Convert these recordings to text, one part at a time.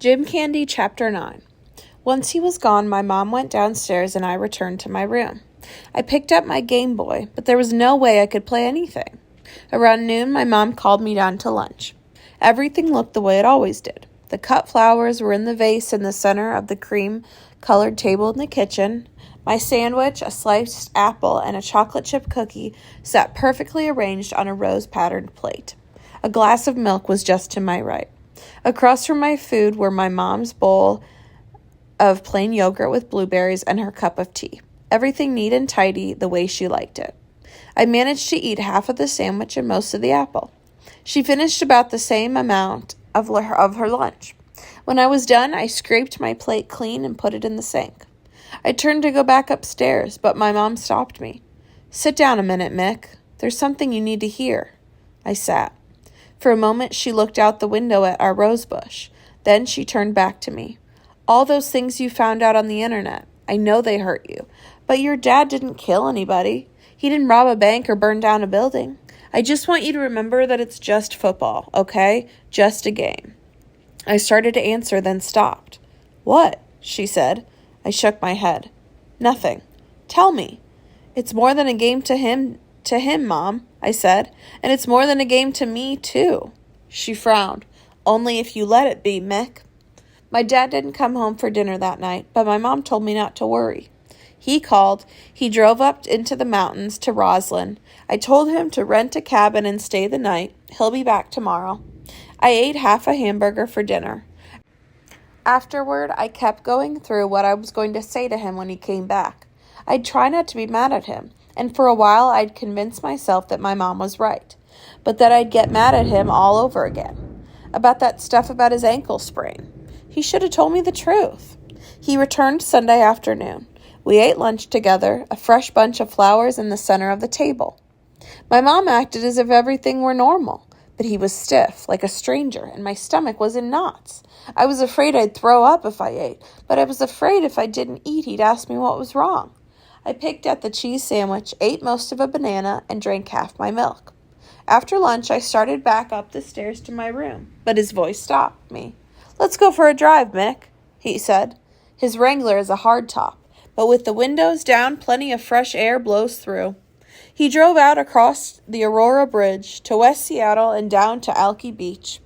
Jim Candy, Chapter 9. Once he was gone, my mom went downstairs and I returned to my room. I picked up my Game Boy, but there was no way I could play anything. Around noon, my mom called me down to lunch. Everything looked the way it always did. The cut flowers were in the vase in the center of the cream-colored table in the kitchen. My sandwich, a sliced apple, and a chocolate chip cookie sat perfectly arranged on a rose-patterned plate. A glass of milk was just to my right. Across from my food were my mom's bowl of plain yogurt with blueberries and her cup of tea. Everything neat and tidy the way she liked it. I managed to eat half of the sandwich and most of the apple. She finished about the same amount of her lunch. When I was done, I scraped my plate clean and put it in the sink. I turned to go back upstairs, but my mom stopped me. "Sit down a minute, Mick. There's something you need to hear." I sat. For a moment, she looked out the window at our rose bush. Then she turned back to me. "All those things you found out on the internet, I know they hurt you, but your dad didn't kill anybody. He didn't rob a bank or burn down a building. I just want you to remember that it's just football, okay? Just a game." I started to answer, then stopped. "What?" she said. I shook my head. "Nothing. Tell me." "It's more than a game to him, Mom," I said, "and it's more than a game to me, too." She frowned. "Only if you let it be, Mick." My dad didn't come home for dinner that night, but my mom told me not to worry. He called. He drove up into the mountains to Roslyn. I told him to rent a cabin and stay the night. He'll be back tomorrow. I ate half a hamburger for dinner. Afterward, I kept going through what I was going to say to him when he came back. I'd try not to be mad at him, and for a while I'd convince myself that my mom was right, but that I'd get mad at him all over again. About that stuff about his ankle sprain. He should have told me the truth. He returned Sunday afternoon. We ate lunch together, a fresh bunch of flowers in the center of the table. My mom acted as if everything were normal, but he was stiff, like a stranger, and my stomach was in knots. I was afraid I'd throw up if I ate, but I was afraid if I didn't eat, he'd ask me what was wrong. I picked at the cheese sandwich, ate most of a banana, and drank half my milk. After lunch, I started back up the stairs to my room, but his voice stopped me. "Let's go for a drive, Mick," he said. His Wrangler is a hardtop, but with the windows down, plenty of fresh air blows through. He drove out across the Aurora Bridge to West Seattle and down to Alki Beach.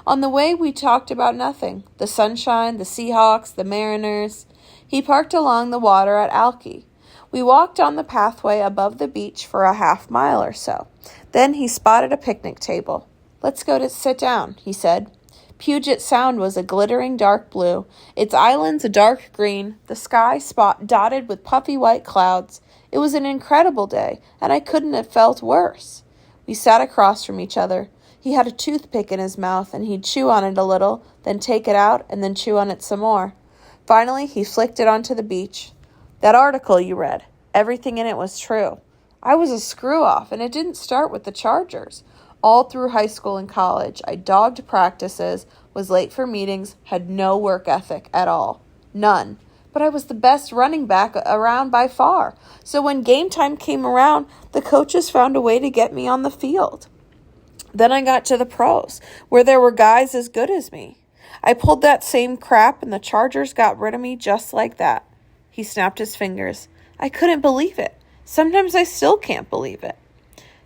On the way, we talked about nothing. The sunshine, the Seahawks, the Mariners. He parked along the water at Alki. We walked on the pathway above the beach for a half-mile or so. Then he spotted a picnic table. "Let's go to sit down," he said. Puget Sound was a glittering dark blue, its islands a dark green, the sky dotted with puffy white clouds. It was an incredible day, and I couldn't have felt worse. We sat across from each other. He had a toothpick in his mouth, and he'd chew on it a little, then take it out, and then chew on it some more. Finally, he flicked it onto the beach. "That article you read, everything in it was true. I was a screw-off, and it didn't start with the Chargers. All through high school and college, I dogged practices, was late for meetings, had no work ethic at all. None. But I was the best running back around by far. So when game time came around, the coaches found a way to get me on the field. Then I got to the pros, where there were guys as good as me. I pulled that same crap, and the Chargers got rid of me just like that." He snapped his fingers. I couldn't believe it. Sometimes I still can't believe it.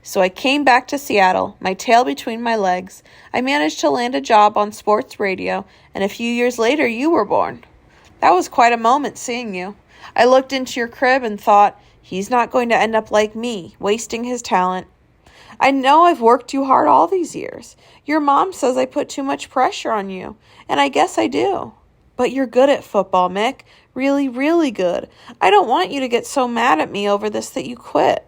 So I came back to Seattle, my tail between my legs. I managed to land a job on sports radio, and a few years later you were born. That was quite a moment seeing you. I looked into your crib and thought, he's not going to end up like me, wasting his talent. I know I've worked too hard all these years. Your mom says I put too much pressure on you, and I guess I do. But you're good at football, Mick. Really, really good. I don't want you to get so mad at me over this that you quit."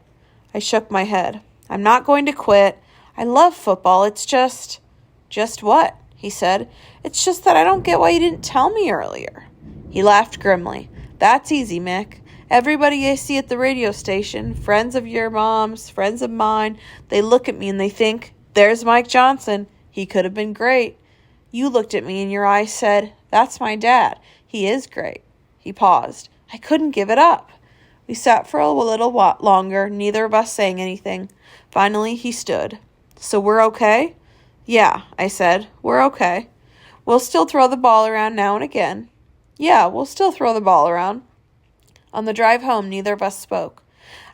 I shook my head. "I'm not going to quit. I love football. It's just..." "Just what?" he said. "It's just that I don't get why you didn't tell me earlier." He laughed grimly. "That's easy, Mick. Everybody I see at the radio station, friends of your mom's, friends of mine, they look at me and they think, there's Mike Johnson. He could have been great. You looked at me and your eyes said, that's my dad. He is great." He paused. I couldn't give it up. We sat for a little longer, neither of us saying anything. Finally, he stood. "So we're okay?" "Yeah," I said. "We're okay." We'll still throw the ball around now and again. Yeah, we'll still throw the ball around. On the drive home, neither of us spoke.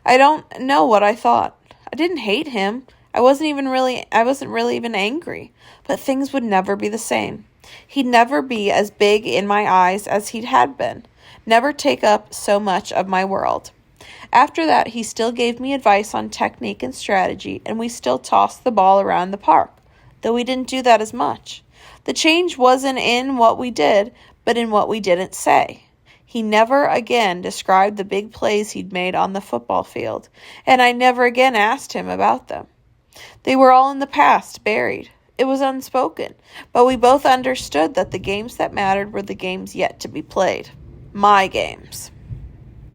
I don't know what I thought. I didn't hate him. I wasn't really even angry, but things would never be the same. He'd never be as big in my eyes as he had been, never take up so much of my world. After that, he still gave me advice on technique and strategy, and we still tossed the ball around the park, though we didn't do that as much. The change wasn't in what we did, but in what we didn't say. He never again described the big plays he'd made on the football field, and I never again asked him about them. They were all in the past, buried. It was unspoken, but we both understood that the games that mattered were the games yet to be played. My games.